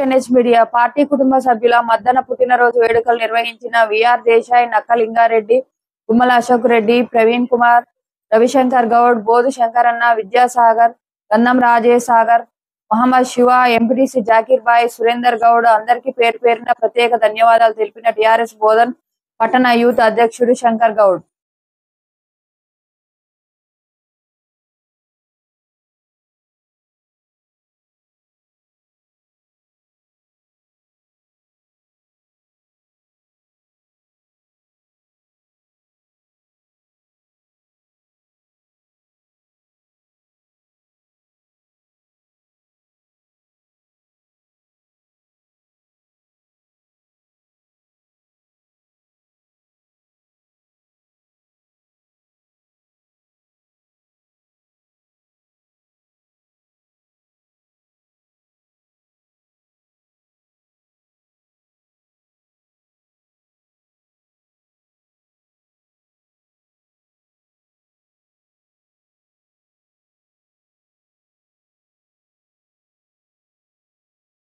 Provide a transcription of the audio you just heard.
NH media party కుటుంబ సభ్యుల మద్దన పుట్టినరోజు వేడుకలు నిర్వహించిన విఆర్ దేశాయ్, నక్కలింగారెడ్డి, గుమ్మల అశోక్ రెడ్డి, ప్రవీణ్ కుమార్, రవిశంకర్ గౌడ్, బోధు శంకరన్న, విద్యాసాగర్, గంధం రాజేష్ సాగర్, మహమ్మద్ శివ, ఎంపీటీసీ జాకీర్ బాయ్, సురేందర్ గౌడ్ అందరికీ పేరు పేరున ప్రత్యేక ధన్యవాదాలు తెలిపిన టీఆర్ఎస్ బోధన్ పట్టణ యూత్ అధ్యక్షుడు శంకర్ గౌడ్.